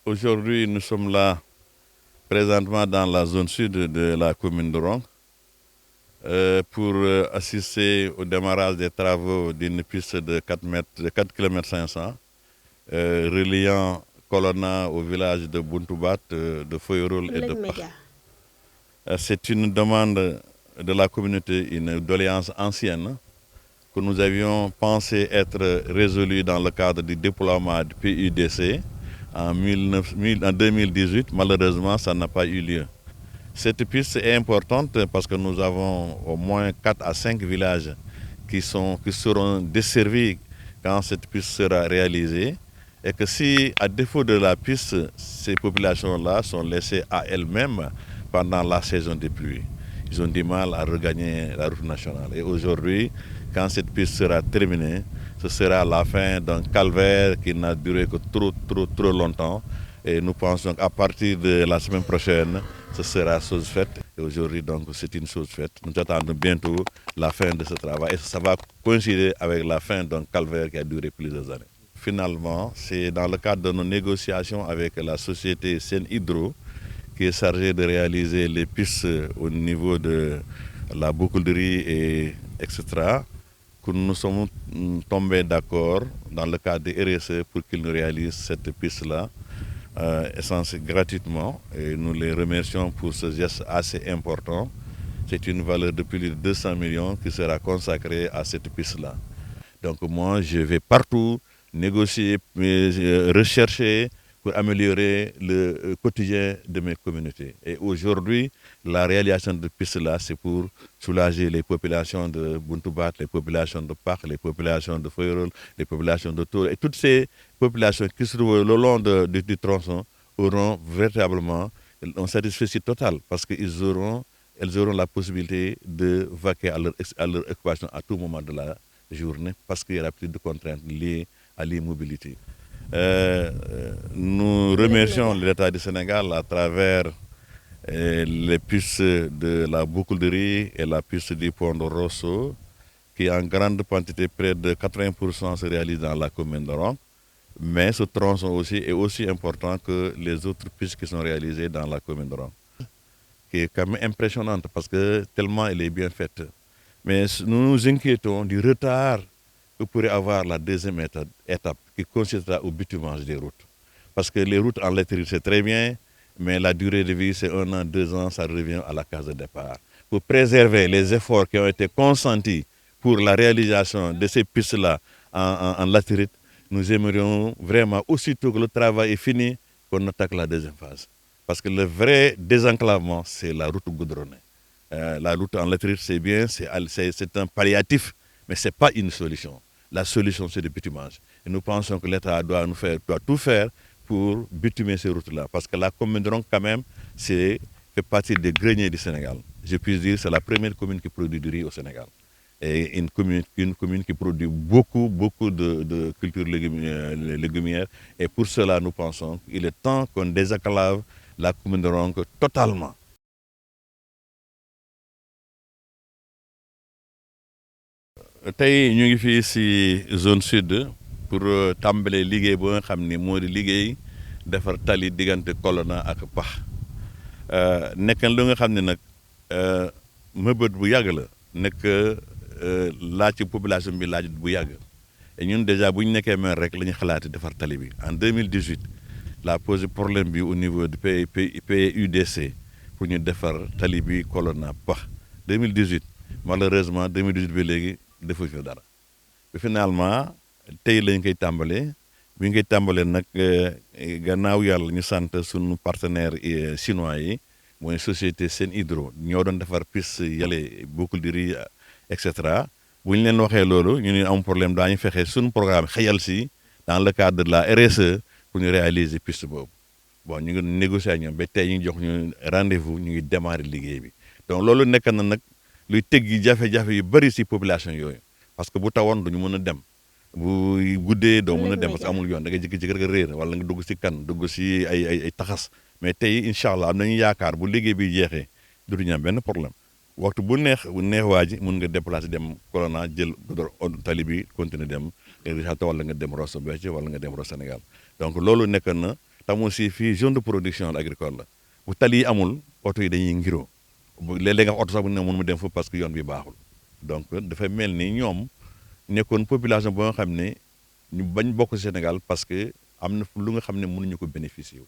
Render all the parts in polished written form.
Aujourd'hui, nous sommes là présentement dans la zone sud de la commune de Ronkh pour assister au démarrage des travaux d'une piste de 4 km 500 reliant Colonna au village de Buntubat, de Foyorol et de Pach. C'est une demande de la communauté, une doléance ancienne que nous avions pensé être résolue dans le cadre du déploiement du PUDC en 2018. Malheureusement, ça n'a pas eu lieu. Cette piste est importante parce que nous avons au moins 4 à 5 villages qui seront desservis quand cette piste sera réalisée. Et que si, à défaut de la piste, ces populations-là sont laissées à elles-mêmes pendant la saison des pluies, ils ont du mal à regagner la route nationale. Et aujourd'hui, quand cette piste sera terminée, ce sera la fin d'un calvaire qui n'a duré que trop longtemps. Et nous pensons qu'à partir de la semaine prochaine, ce sera chose faite. Et aujourd'hui, donc, c'est une chose faite. Nous attendons bientôt la fin de ce travail. Et ça va coïncider avec la fin d'un calvaire qui a duré plusieurs années. Finalement, c'est dans le cadre de nos négociations avec la société Sen Hydro, qui est chargée de réaliser les pistes au niveau de la boucle de riz, etc., que nous sommes tombés d'accord dans le cadre de RSE pour qu'ils nous réalisent cette piste-là. Essence gratuitement, et nous les remercions pour ce geste assez important. C'est une valeur de plus de 200 millions qui sera consacrée à cette piste-là. Donc moi, je vais partout négocier, rechercher pour améliorer le quotidien de mes communautés. Et aujourd'hui, la réalisation de pistes-là, c'est pour soulager les populations de Buntubat, les populations de Pach, les populations de Foyorol, les populations de Tour. Et toutes ces populations qui se trouvent le long du tronçon auront véritablement un satisfait total parce qu'elles auront la possibilité de vaquer à leur occupation à tout moment de la journée parce qu'il n'y aura plus de contraintes liées à l'immobilité. Nous remercions l'État du Sénégal à travers les pistes de la boucle de riz et la piste du pont de Rosso, qui en grande quantité, près de 80% se réalise dans la commune de Ronkh. Mais ce tronçon aussi est aussi important que les autres pistes qui sont réalisées dans la commune de Ronkh, qui est quand même impressionnante parce que tellement elle est bien faite. Mais nous nous inquiétons du retard que pourrait avoir la deuxième étape qui consistera au bitumage des routes. Parce que les routes en latérite, c'est très bien, mais la durée de vie, c'est 1 an, 2 ans, ça revient à la case de départ. Pour préserver les efforts qui ont été consentis pour la réalisation de ces pistes-là en latérite, nous aimerions vraiment, aussitôt que le travail est fini, qu'on attaque la deuxième phase. Parce que le vrai désenclavement, c'est la route goudronnée. La route en latérite, c'est bien, c'est un palliatif, mais ce n'est pas une solution. La solution, c'est le bitumage. Et nous pensons que l'État doit tout faire pour bitumer ces routes-là. Parce que la commune de Ronkh, quand même, fait partie des greniers du Sénégal. Je puis dire que c'est la première commune qui produit du riz au Sénégal. Et une commune qui produit beaucoup de cultures légumières. Et pour cela, nous pensons qu'il est temps qu'on désenclave la commune de Ronkh totalement. Tay ñu ngi fii ci zone sud pour tàmbale liggéey bu nga xam ni moo di liggéey defar tali diggante Colonna ak Pach nekk lu nga xam ne nag mëbët bu yàgg la nekk laaj ci population bi laaj bu yàgg et ñun déjà bu ñu nekkee maire rek la ñu xalaati defar tali bi en 2018 la posé problème bi au niveau du PUDC pour ñu defar tali bi Colonna Pach 2018 malheureusement 2018 ba léegi defu fi dara finalement tey lañ koy tàmbalee bi ñu koy tàmbalee nag gannaaw yàlla ñu sant suñu partenaire chinois yi mooy société Sen Hydro ñoo doon defar piste yale boucle de riz et cetera bu ñu leen waxee loolu ñu ne am problème daañu fexe suñu programme xëyal si dans le cadre de la RSE pour ñu réaliser piste boobu bon ñu ngi négocier ak ñoom ba tey ñu jox ñu rendez-vous ñu ngi démarrer liggéey bi donc loolu nekk na nag luy teggi jafe-jafe yu bëri si population yooyu parce que bu tawoon duñu mën a dem bu guddee doo mën a dem parce que amul yoon da ngay jékki-jékki rek réer wala nga dugg si kan dugg si ay taxas mais tey incha allah am nañu yaakaar bu liggéey bi jeexee dootuñu am benn problème waxtu bu neex waa ji mun nga déplacer dem Colonna jël tali bi continuer dem Richard wala nga dem Rosso Béthio wala nga dem Rosso Sénégal donc loolu nekk na tam aussi fii zone de production agricole la bu tali yi amul oto yi dañuy ngiroo léeg-léeg nga oto sax bu ne mun mu dem fa parce que yoon bi baaxul donc dafay mel ni ñoom nekkoon population ba nga xam ne ñu bañ bokk Sénégal parce que am na lu nga xam ne mënuñu ko bénéficier wu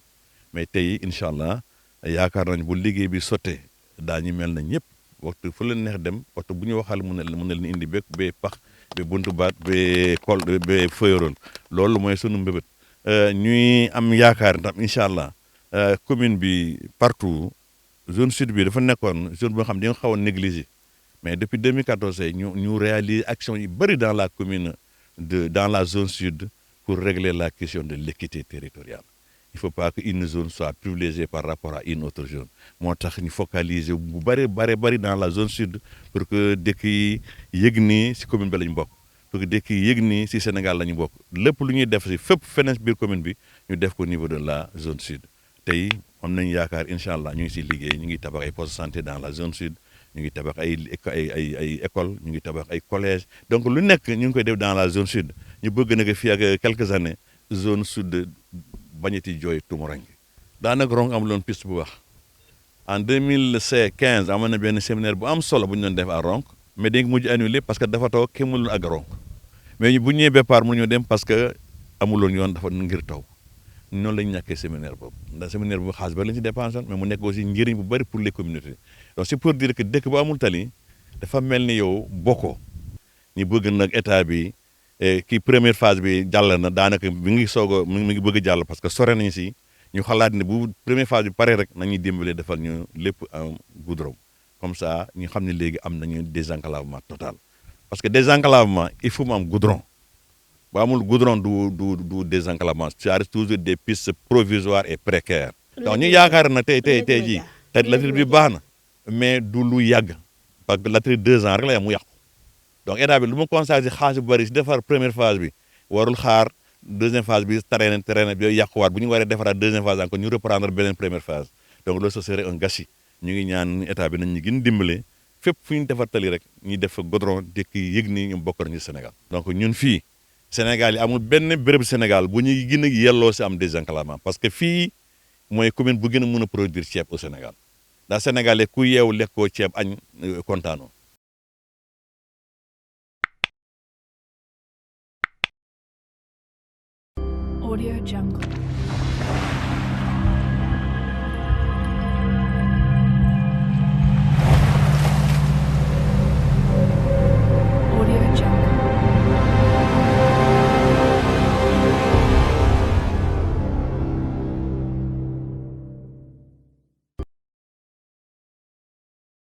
mais tey incha allah yaakaar nañ bu liggéey bi sottee daañu mel na ñëpp waxtu fu leen neex dem waxtu bu ñu waxal mun na leen indi ba pax ba buntu baat ba kol ba fëyoroon loolu mooy sunu mbébét ñuy am yaakaar tam incha allah commune bi partout zone sud bi dafa nekkoon zone boo xam ne dañoo xaw a négligé mais depuis 2014 ñu réaliser action yu bëri dans la commune dans la zone sud pour régler la question de l'équité territoriale. Il ne faut pas qu'une zone soit privilégiée par rapport à une autre zone. Moo tax ñu focaliser bu bëri dans la zone sud pour que dëkk yi yëg ni si commune bi la ñu bokk pour que dëkk yi yëg ni si Sénégal la ñu bokk lépp lu ñuy def si fépp feneen biir commune bi ñu def ko au niveau de la zone sud. tey am nañu yaakaar incha allah ñu ngi si liggéey ñu ngi tabax ay poste de santé dans la zone sud ñu ngi tabax ay école ñu ngi tabax ay collège donc lu nekk ñu ngi koy def dans la zone sud ñu bëgg nag fii ak quelques années zone sud bañati jooy tumurange daanaka Ronkh amuloon piste bu wax en 2015 amoon na benn séminaire bu am solo bu ñu doon def à Ronkh mais dañ ko mujj annulé parce que dafa taw kenn mënul àgg Ronkh mais bu ñëwee départ mu ñu dem parce que amuloon yoon dafa ngir taw noonu la ñu ñàkkee séminaire boobu ndax séminaire bu xaalis ba la ñu ci dépensé mais mu nekk aussi njëriñ bu bëri pour les communautés donc c'est pour dire que dëkk bu amul tali dafa mel ni yow bokkoo ñu bëgg nag état bi kii première phase bi jàll na daanaka mi ngi soog a mi ngi bëgg a jàll parce que sore nañu si ñu xalaat ne bu première phase bi pare rek nañuy dimbale defal ñu lépp en goudron comme ça ñu xam ne léegi am nañu désenclavement total parce que désenclavement il faut mu am goudron bu amul goudron du désenclavement ça reste toujours des pistes provisoires et précaires donc ñu yaakaar na tey jii te latérite bi baax na mais du lu yàgg parce que latérite 2 ans rek la yam mu yàqu donc état bi lu mu constaté xaalis bu bëri si defar première phase bi warul xaar deuxième phase bi terrain bi yàquwaat bu ñu waree defaraat deuxième phase encore ñu reprendre beneen première phase donc loolu ce serait un gâchis ñu ngi ñaan état bi nañ ñu gën dimbale fépp fu ñu defar tali rek ñuy def goudron dëkk yëg ni ñoom bokk nañu Sénégal donc ñun fii Sénégal yi amul benn béréb Sénégal bu ñuy gën a yelloo si am désenclavement parce que fii mooy commune bu gën a mën a produire ceeb au Sénégal ndax Sénégalais ku yeewu lekkoo ceeb añ kontaanoo Audio Jungle.